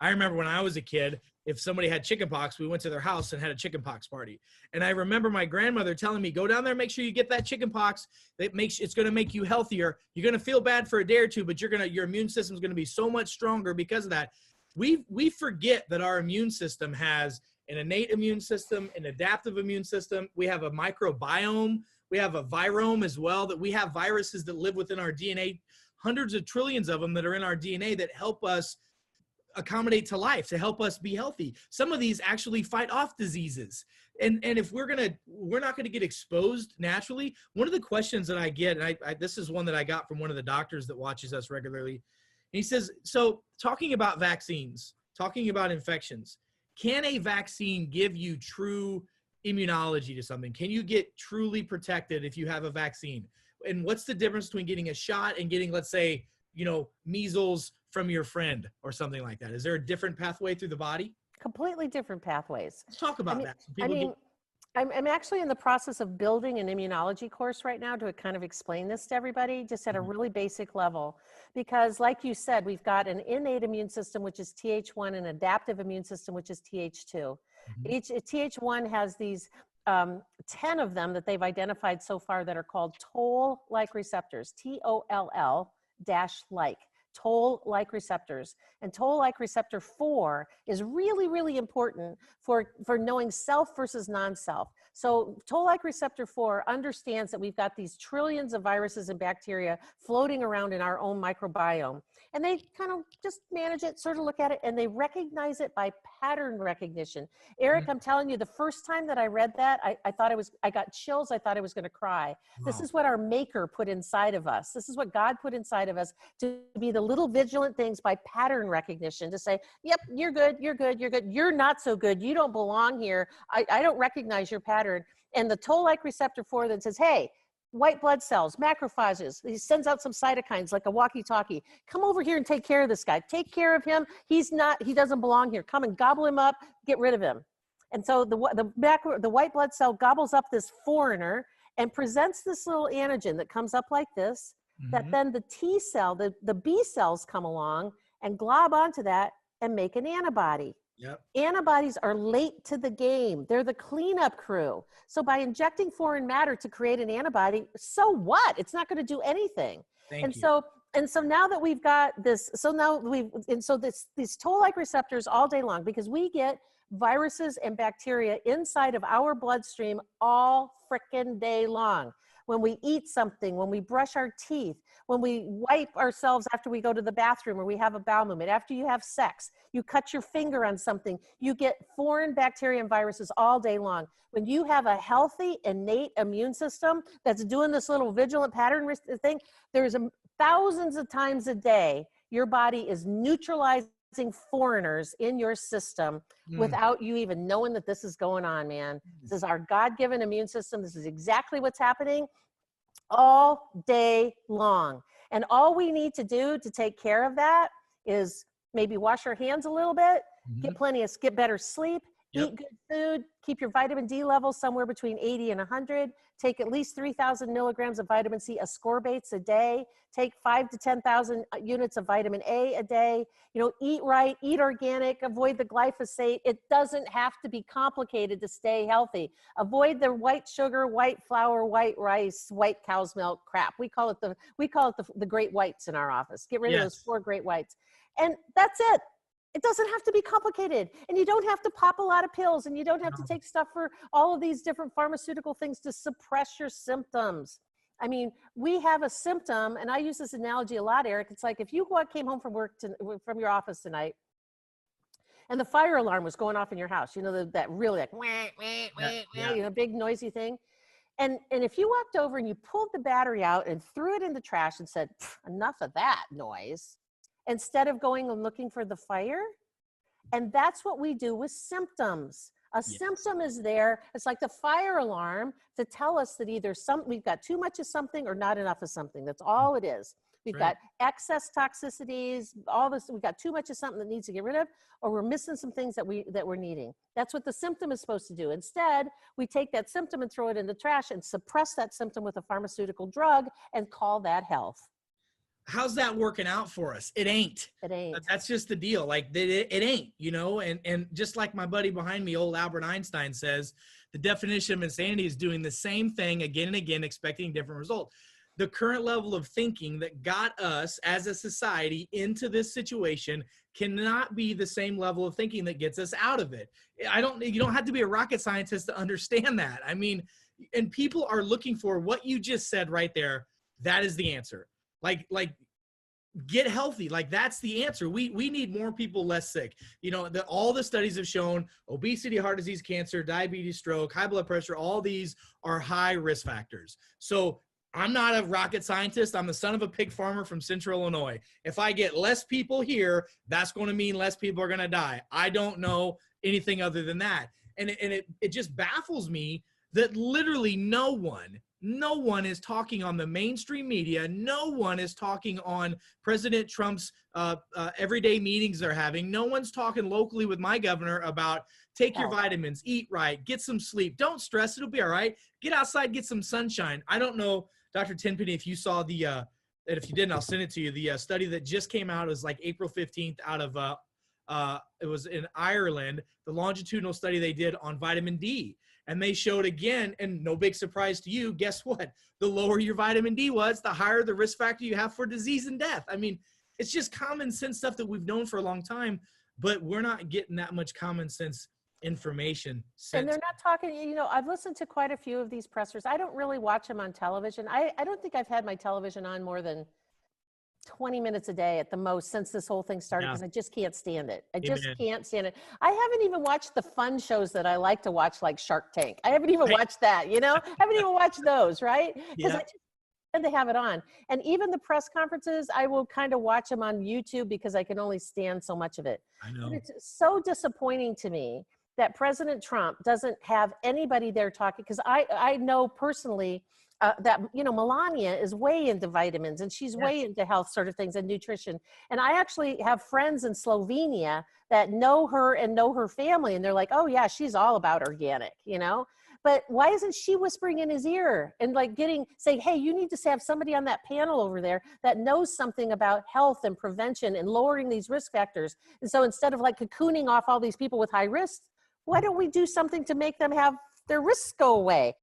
I remember when I was a kid, if somebody had chickenpox, we went to their house and had a chickenpox party. And I remember my grandmother telling me, go down there, make sure you get that chickenpox. It's going to make you healthier. You're going to feel bad for a day or two, but your immune system is going to be so much stronger because of that. We forget that our immune system has an innate immune system, an adaptive immune system. We have a microbiome. We have a virome as well, that we have viruses that live within our DNA, hundreds of trillions of them that are in our DNA that help us accommodate to life, to help us be healthy. Some of these actually fight off diseases. And if we're not gonna get exposed naturally. One of the questions that I get, and this is one that I got from one of the doctors that watches us regularly. And he says, so talking about vaccines, talking about infections, can a vaccine give you true immunology to something? Can you get truly protected if you have a vaccine? And what's the difference between getting a shot and getting, let's say, measles from your friend or something like that? Is there a different pathway through the body? Completely different pathways. Let's talk about that. I'm actually in the process of building an immunology course right now to kind of explain this to everybody, just at a really basic level. Because like you said, we've got an innate immune system, which is Th1, an adaptive immune system, which is Th2. Each Th1 has these 10 of them that they've identified so far that are called toll-like receptors, Toll-like. Toll-like receptors. And toll-like receptor 4 is really, really important for knowing self versus non-self. So toll-like receptor 4 understands that we've got these trillions of viruses and bacteria floating around in our own microbiome. And they kind of just manage it, sort of look at it, and they recognize it by pattern recognition. Eric, I'm telling you, the first time that I read that, I got chills. I thought I was going to cry. Wow. This is what our maker put inside of us. This is what God put inside of us, to be the little vigilant things by pattern recognition, to say, yep, you're good, you're good, you're good. You're not so good. You don't belong here. I don't recognize your pattern. And the toll-like receptor 4 that says, hey, white blood cells, macrophages, he sends out some cytokines like a walkie-talkie. Come over here and take care of this guy. Take care of him. He doesn't belong here. Come and gobble him up, get rid of him. And so the white blood cell gobbles up this foreigner and presents this little antigen that comes up like this, that then the T cell, the B cells come along and glob onto that and make an antibody. Yep. Antibodies are late to the game. They're the cleanup crew. So by injecting foreign matter to create an antibody, so what? It's not going to do anything. So now that we've got this, these toll-like receptors all day long, because we get viruses and bacteria inside of our bloodstream all frickin' day long. When we eat something, when we brush our teeth, when we wipe ourselves after we go to the bathroom or we have a bowel movement, after you have sex, you cut your finger on something, you get foreign bacteria and viruses all day long. When you have a healthy, innate immune system that's doing this little vigilant pattern thing, there's thousands of times a day, your body is neutralizing foreigners in your system without you even knowing that this is going on, man. This is our God-given immune system. This is exactly what's happening all day long. And all we need to do to take care of that is maybe wash our hands a little bit, get better sleep, eat good food, keep your vitamin D levels somewhere between 80 and 100, take at least 3,000 milligrams of vitamin C ascorbates a day, take 5 to 10,000 units of vitamin A day, eat right, eat organic, avoid the glyphosate. It doesn't have to be complicated to stay healthy. Avoid the white sugar, white flour, white rice, white cow's milk crap. We call it the great whites in our office. Get rid of those 4 great whites. And that's it. It doesn't have to be complicated, and you don't have to pop a lot of pills, and you don't have to take stuff for all of these different pharmaceutical things to suppress your symptoms. I mean, we have a symptom, and I use this analogy a lot, Eric. It's like if you came home from your office tonight, and the fire alarm was going off in your house, that really like, big noisy thing. And if you walked over and you pulled the battery out and threw it in the trash and said, enough of that noise, instead of going and looking for the fire. And that's what we do with symptoms. A symptom is there. It's like the fire alarm to tell us that either we've got too much of something or not enough of something. That's all it is. We've got excess toxicities, all this. We've got too much of something that needs to get rid of, or we're missing some things that we're needing. That's what the symptom is supposed to do. Instead, we take that symptom and throw it in the trash and suppress that symptom with a pharmaceutical drug and call that health. how's that working out for us? It ain't. It ain't. That's just the deal. Like it ain't, you know, and just like my buddy behind me, old Albert Einstein, says, the definition of insanity is doing the same thing again and again, expecting different results. The current level of thinking that got us as a society into this situation cannot be the same level of thinking that gets us out of it. You don't have to be a rocket scientist to understand that. I mean, and people are looking for what you just said right there. That is the answer. Like get healthy. Like that's the answer. We need more people less sick. You know, all the studies have shown obesity, heart disease, cancer, diabetes, stroke, high blood pressure, all these are high risk factors. So I'm not a rocket scientist. I'm the son of a pig farmer from Central Illinois. If I get less people here, that's going to mean less people are going to die. I don't know anything other than that. And it just baffles me that literally no one is talking on the mainstream media. No one is talking on President Trump's everyday meetings they're having. No one's talking locally with my governor about take your vitamins, eat right, get some sleep. Don't stress. It'll be all right. Get outside, get some sunshine. I don't know, Dr. Tenpenny, if you saw and if you didn't, I'll send it to you. The study that just came out is like April 15th out of, it was in Ireland, the longitudinal study they did on vitamin D. And they showed again, and no big surprise to you, guess what? The lower your vitamin D was, the higher the risk factor you have for disease and death. I mean, it's just common sense stuff that we've known for a long time, but we're not getting that much common sense information. And they're not talking, you know, I've listened to quite a few of these pressers. I don't really watch them on television. I don't think I've had my television on more than 20 minutes a day at the most since this whole thing started, because I just can't stand it. I just can't stand it. I haven't even watched the fun shows that I like to watch, like Shark Tank. I haven't even watched that, you know? I haven't even watched those, right? Because I just tend to have it on. And even the press conferences, I will kind of watch them on YouTube because I can only stand so much of it. I know. But it's so disappointing to me that President Trump doesn't have anybody there talking, because I know personally that, you know, Melania is way into vitamins and she's way into health sort of things and nutrition. And I actually have friends in Slovenia that know her and know her family, and they're like, oh yeah, she's all about organic, you know? But why isn't she whispering in his ear and like saying, hey, you need to have somebody on that panel over there that knows something about health and prevention and lowering these risk factors. And so instead of like cocooning off all these people with high risks, why don't we do something to make them have their risks go away?